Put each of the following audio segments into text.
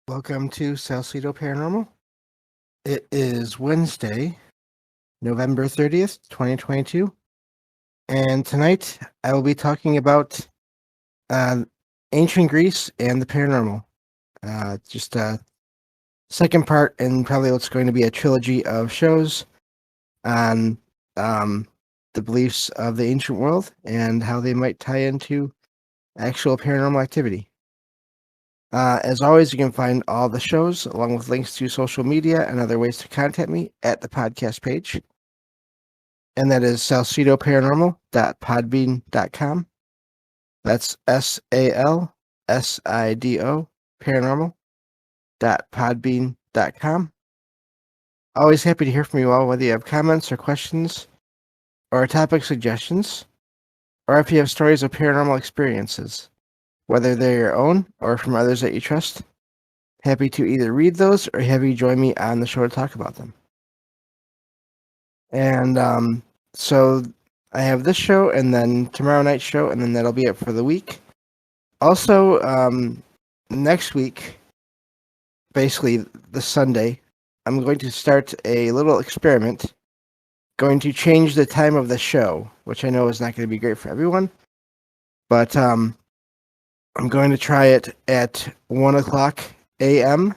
Welcome to Salcedo Paranormal. It is Wednesday, November 30th, 2022, and tonight I will be talking about ancient Greece and the paranormal. Just a second part in probably what's going to be a trilogy of shows on the beliefs of the ancient world and how they might tie into actual paranormal activity. As always, you can find all the shows along with links to social media and other ways to contact me at the podcast page. And that is salcidoparanormal.podbean.com. That's SALSIDO paranormal.podbean.com. Always happy to hear from you all, whether you have comments or questions or topic suggestions, or if you have stories of paranormal experiences, whether they're your own or from others that you trust. Happy to either read those or have you join me on the show to talk about them. And so I have this show and then tomorrow night's show, and then that'll be it for the week. Also, next week, basically this Sunday, I'm going to start a little experiment. Going to change the time of the show, which I know is not going to be great for everyone, but I'm going to try it at 1 o'clock a.m.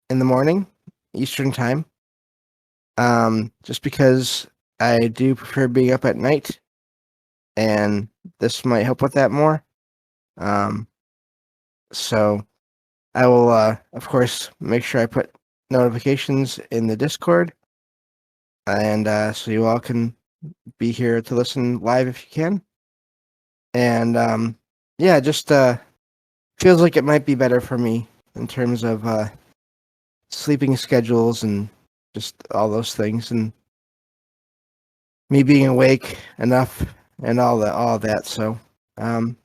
in the morning, Eastern time. Just because I do prefer being up at night, and this might help with that more. So I will, of course, make sure I put notifications in the Discord, and so you all can be here to listen live if you can. And yeah, just feels like it might be better for me in terms of sleeping schedules and just all those things, and me being awake enough and all that. So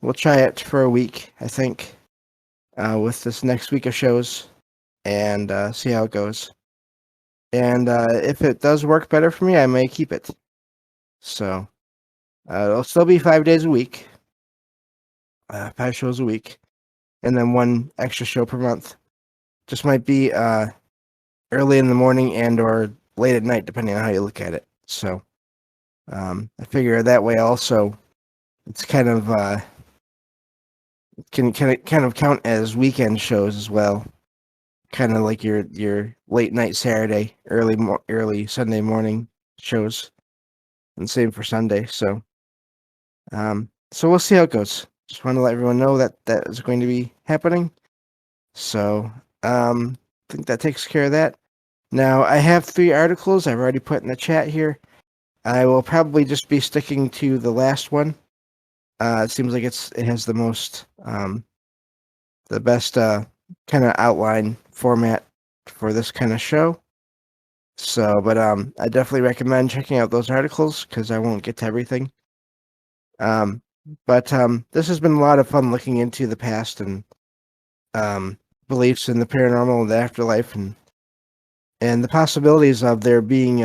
we'll try it for a week, I think, with this next week of shows, and see how it goes. And if it does work better for me, I may keep it. So it'll still be 5 days a week, 5 shows a week, and then 1 extra show per month. Just might be early in the morning and or late at night, depending on how you look at it. So I figure that way also it's kind of can kind of count as weekend shows as well, kind of like your late night Saturday, early Sunday morning shows, and same for Sunday. So so we'll see how it goes. Just want to let everyone know that is going to be happening. So I think that takes care of that. Now I have 3 articles I've already put in the chat here. I will probably just be sticking to the last one. It seems like it has the most the best kind of outline format for this kind of show. So, but I definitely recommend checking out those articles because I won't get to everything. But this has been a lot of fun looking into the past and beliefs in the paranormal and the afterlife, and the possibilities of there being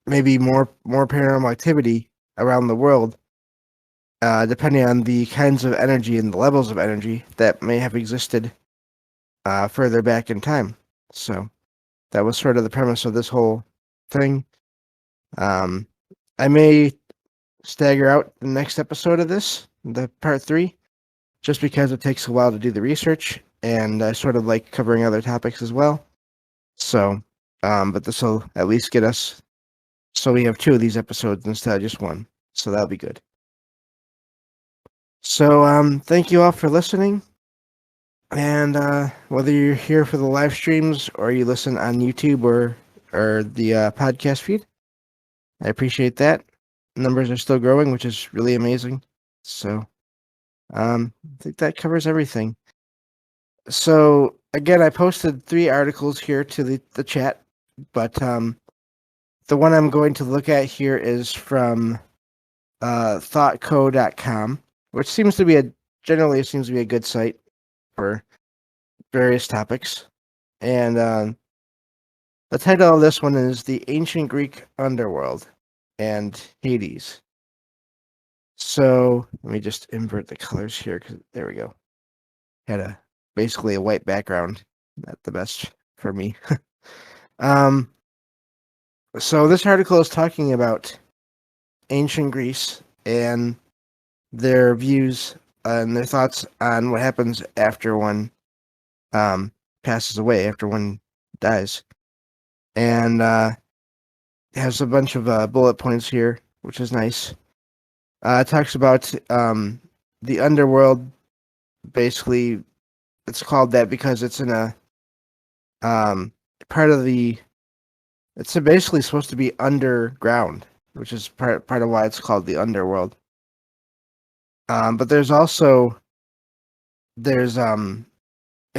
maybe more paranormal activity around the world, depending on the kinds of energy and the levels of energy that may have existed further back in time. So that was sort of the premise of this whole thing. I may stagger out the next episode of this, the part 3, just because it takes a while to do the research, and I sort of like covering other topics as well. So, but this will at least get us so we have 2 of these episodes instead of just 1. So that'll be good. So, thank you all for listening. And whether you're here for the live streams or you listen on YouTube or the podcast feed, I appreciate that. Numbers are still growing, which is really amazing. So I think that covers everything. So again, I posted 3 articles here to the chat, but the one I'm going to look at here is from thoughtco.com, which seems to be a good site for various topics. And the title of this one is The Ancient Greek Underworld and Hades. So let me just invert the colors here, because there we go. Had a basically a white background. Not the best for me. um, so this article is talking about ancient Greece and their views and their thoughts on what happens after one passes away, after one dies. And has a bunch of bullet points here, which is nice. It talks about the underworld. Basically, it's called that because it's in a part of the. It's basically supposed to be underground, which is part of why it's called the underworld. But there's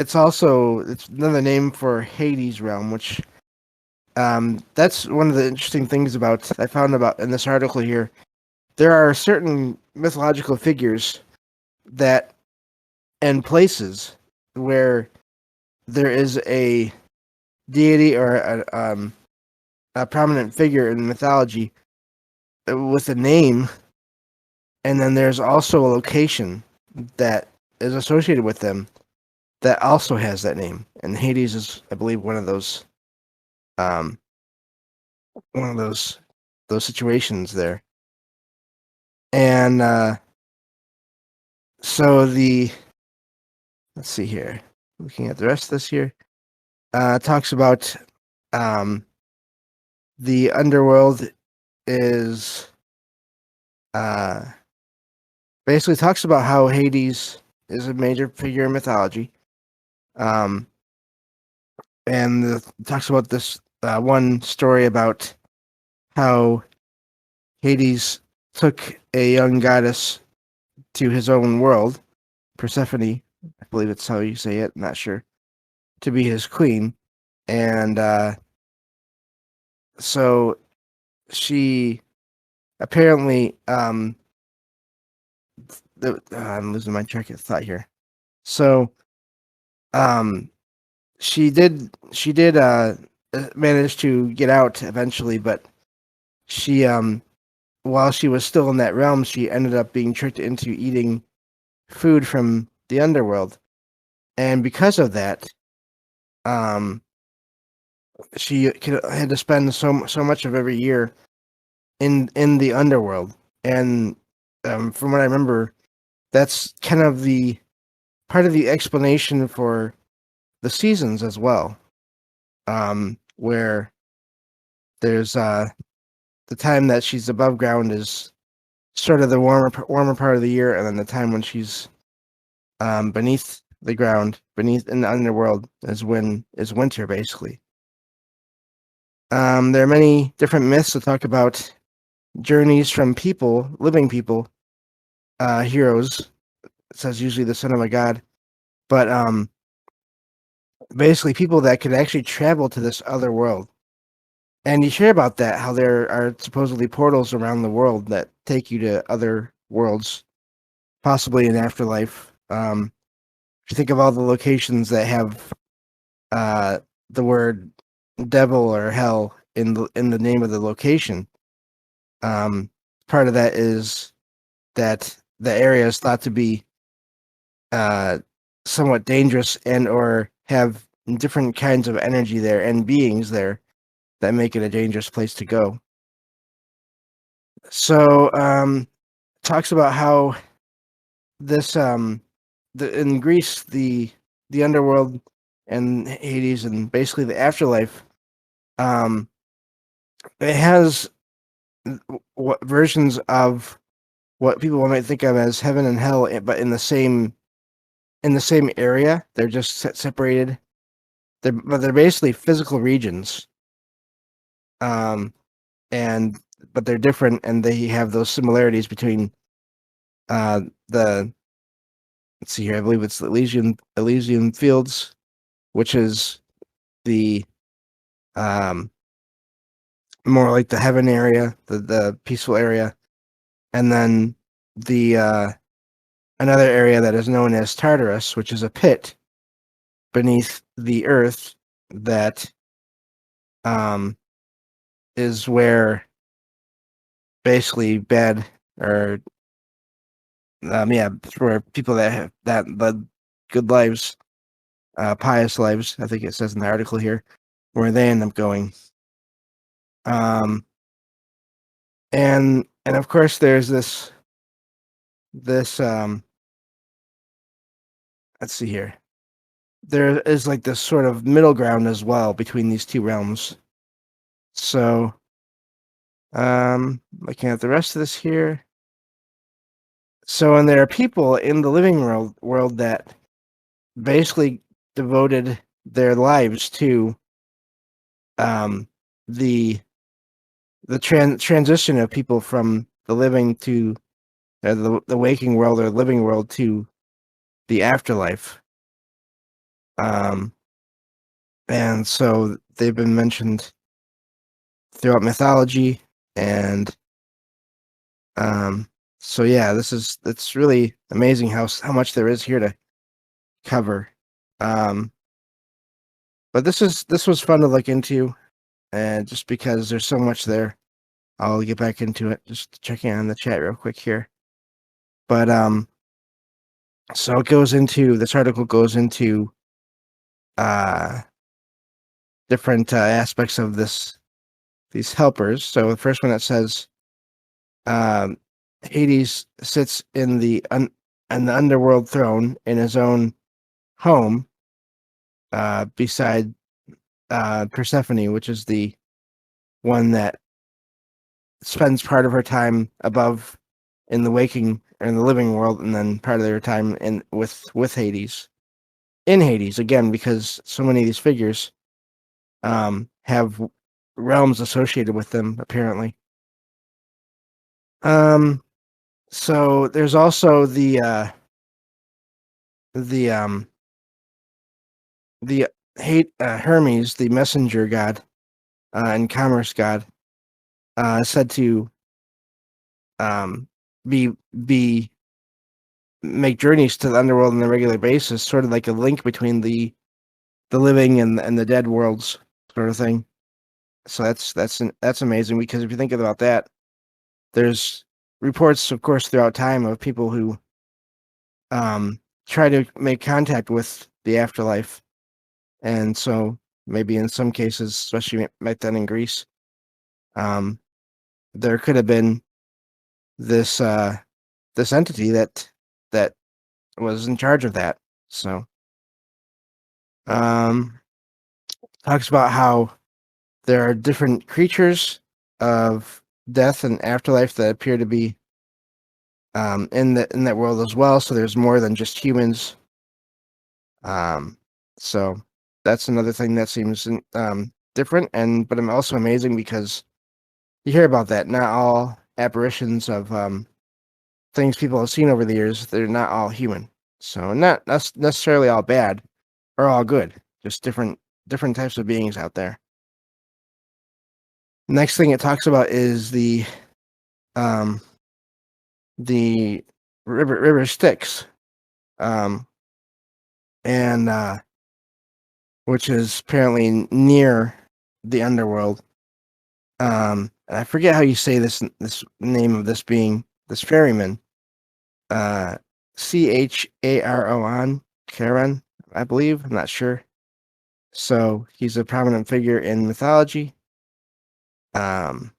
it's another name for Hades realm, which that's one of the interesting things about I found about in this article here. There are certain mythological figures that and places where there is a deity or a prominent figure in mythology with a name, and then there's also a location that is associated with them that also has that name. And Hades is, I believe, um, one of those situations there. And so let's see here. Looking at the rest of this here, talks about the underworld is basically talks about how Hades is a major figure in mythology. And talks about this one story about how Hades took a young goddess to his own world, Persephone, I believe it's how you say it, not sure, to be his queen. And so she apparently, I'm losing my track of thought here. So, she did manage to get out eventually, but she while she was still in that realm, she ended up being tricked into eating food from the underworld, and because of that, um, had to spend so much of every year in the underworld, and from what I remember, that's kind of the part of the explanation for the seasons as well, where there's the time that she's above ground is sort of the warmer part of the year, and then the time when she's beneath the ground, beneath in the underworld, is winter basically. There are many different myths that talk about journeys from living people, heroes. It says usually the son of a god, but basically people that could actually travel to this other world. And you hear about that, how there are supposedly portals around the world that take you to other worlds, possibly an afterlife. If you think of all the locations that have the word devil or hell in the name of the location, part of that is that the area is thought to be uh, somewhat dangerous and or have different kinds of energy there and beings there that make it a dangerous place to go. So talks about how this in Greece the underworld and Hades and basically the afterlife, um it has what versions of what people might think of as heaven and hell, but in the same area. They're just separated. They're basically physical regions, um, and but they're different, and they have those similarities between the. Let's see here. I believe it's the Elysian Fields, which is the um, more like the heaven area, the peaceful area, and then the another area that is known as Tartarus, which is a pit beneath the earth that um, is where basically bad or yeah, it's where people that have that led good lives pious lives, I think it says in the article here, where they end up going. Um, and of course there's this let's see here. There is like this sort of middle ground as well between these two realms. So, looking at the rest of this here. So, and there are people in the living world that basically devoted their lives to um the transition of people from the living to the waking world or living world to the afterlife. Um, and so they've been mentioned throughout mythology, and um, so yeah, it's really amazing how much there is here to cover. Um, but this was fun to look into, and just because there's so much there, I'll get back into it. Just checking on the chat real quick here. But so it goes into this article goes into uh different aspects of these helpers. So the first one that says um, Hades sits in on the underworld throne in his own home beside Persephone, which is the one that spends part of her time above in the waking or in the living world, and then part of their time in with Hades in Hades again, because so many of these figures have realms associated with them apparently. Um, so there's also the um the hate Hermes, the messenger god and commerce god, said to um be be make journeys to the underworld on a regular basis, sort of like a link between the living and the dead worlds, sort of thing. So that's amazing, because if you think about that, there's reports, of course, throughout time of people who try to make contact with the afterlife, and so maybe in some cases, especially back then in Greece, um, there could have been this this entity that was in charge of that. So um, talks about how there are different creatures of death and afterlife that appear to be in that world as well. So there's more than just humans. Um, so that's another thing that seems different, and but I'm also amazing because you hear about that. Not all apparitions of things people have seen over the years, they're not all human. So not necessarily all bad or all good. Just different types of beings out there. Next thing it talks about is um the river Styx, um and which is apparently near the underworld. And I forget how you say this name of this being, this ferryman. Uh, Charon, I believe. I'm not sure. So he's a prominent figure in mythology. Um,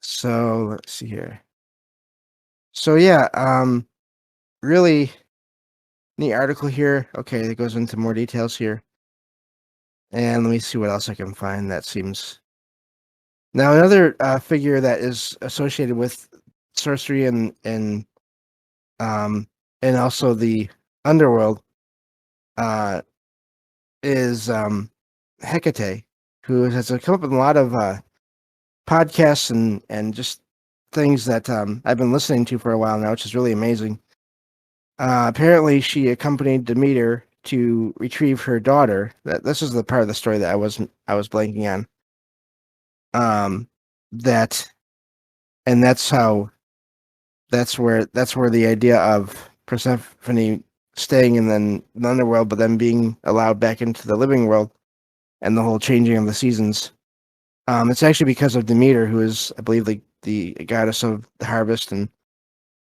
so let's see here. So yeah, really neat article here. Okay, it goes into more details here. And let me see what else I can find that seems. Now another figure that is associated with sorcery um and also the underworld uh is Hecate, who has come up with a lot of podcasts and just things that I've been listening to for a while now, which is really amazing. Apparently, she accompanied Demeter to retrieve her daughter. That this is the part of the story that I was blanking on. That and that's where the idea of Persephone staying in the underworld, but then being allowed back into the living world, and the whole changing of the seasons. It's actually because of Demeter, who is, I believe, the goddess of the harvest and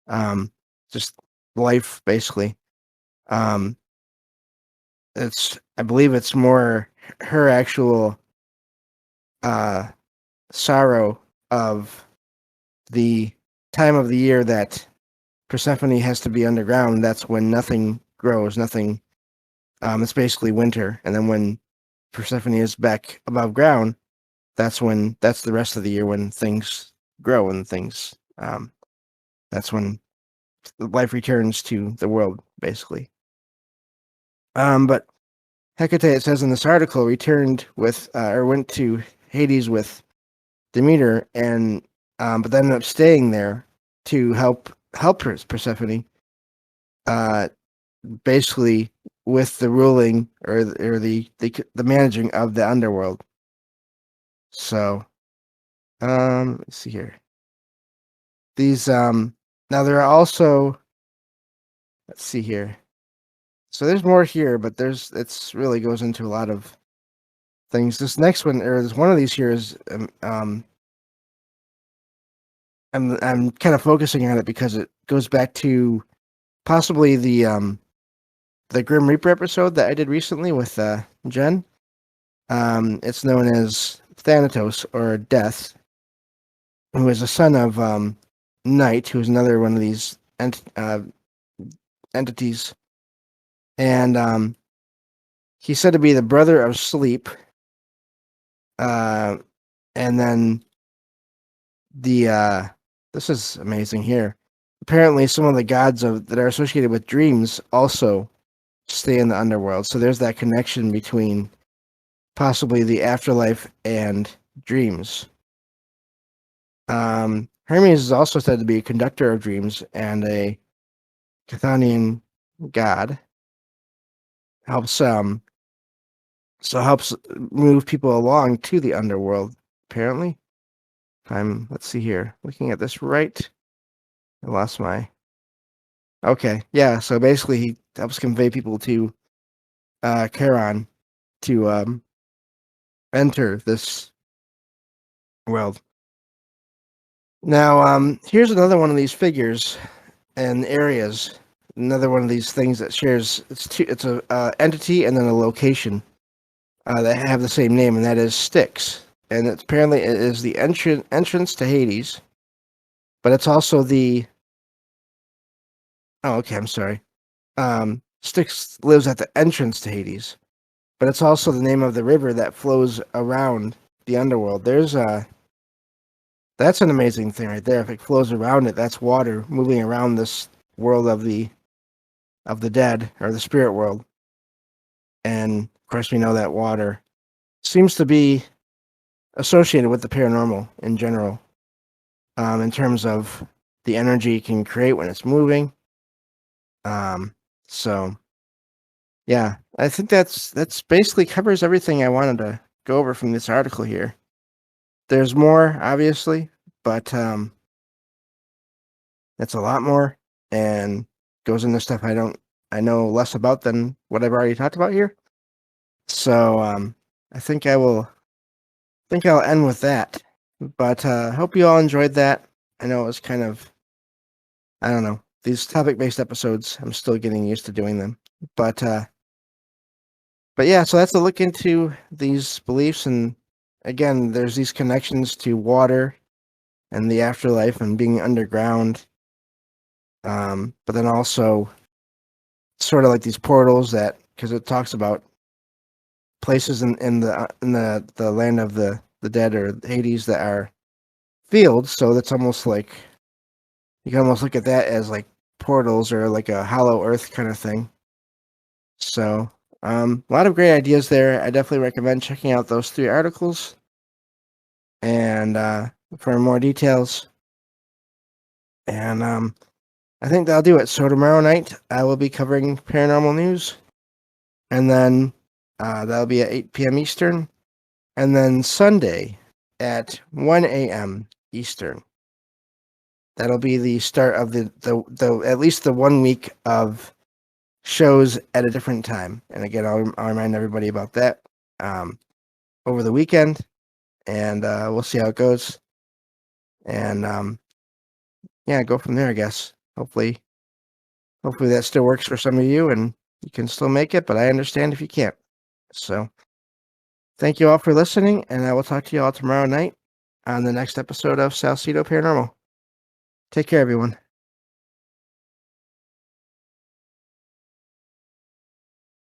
um, just life, basically. Um, I believe it's more her actual uh sorrow of the time of the year that Persephone has to be underground. That's when nothing grows, nothing. It's basically winter, and then when Persephone is back above ground, that's the rest of the year when things grow and things. That's when life returns to the world, basically. But Hecate, it says in this article, returned with or went to Hades with Demeter, and but then ended up staying there to help Persephone, uh, basically with the ruling or the managing of the underworld. So, let's see here. These now there are also, let's see here. So there's more here, but it's really goes into a lot of things. This next one, or this one of these here is I'm kind of focusing on it because it goes back to possibly the Grim Reaper episode that I did recently with Jen. It's known as Thanatos or Death, who is a son of Night, who is another one of these entities, and he's said to be the brother of Sleep. And then the this is amazing here. Apparently, some of the gods that are associated with dreams also stay in the underworld. So there's that connection between possibly the afterlife and dreams. Hermes is also said to be a conductor of dreams and a Chthonian god. Helps helps move people along to the underworld. Apparently, let's see here, looking at this right. I lost my. Okay, yeah. So basically, he helps convey people to Charon to enter this world. Now, here's another one of these figures and areas. Another one of these things that shares it's a entity and then a location that have the same name, and that is Styx. And it is the entrance to Hades, but it's also the. Oh, okay. I'm sorry. Styx lives at the entrance to Hades, but it's also the name of the river that flows around the underworld. That's an amazing thing right there. If it flows around it, that's water moving around this world of the dead or the spirit world. And of course, we know that water seems to be associated with the paranormal in general, in terms of the energy it can create when it's moving. So yeah, I think that's basically covers everything I wanted to go over from this article here. There's more, obviously, but that's a lot more and goes into stuff I know less about than what I've already talked about here. So I think I'll end with that. But hope you all enjoyed that. I know it was kind of, I don't know, these topic-based episodes, I'm still getting used to doing them. But yeah, so that's a look into these beliefs, and again, there's these connections to water and the afterlife and being underground. But then also sort of like these portals that, because it talks about places in the land of the dead or Hades that are fields, so that's almost like you can almost look at that as like portals or like a hollow earth kind of thing. So a lot of great ideas there. I definitely recommend checking out those 3 articles and for more details. And I think that'll do it. So tomorrow night I will be covering paranormal news, and then that'll be at 8 p.m. Eastern, and then Sunday at 1 a.m. Eastern. That'll be the start of the at least the 1 week of shows at a different time. And again, I'll remind everybody about that over the weekend, and we'll see how it goes. And yeah, go from there, I guess. Hopefully that still works for some of you, and You can still make it, but I understand if you can't. So thank you all for listening, and I will talk to you all tomorrow night on the next episode of Salcedo Paranormal. Take care, everyone.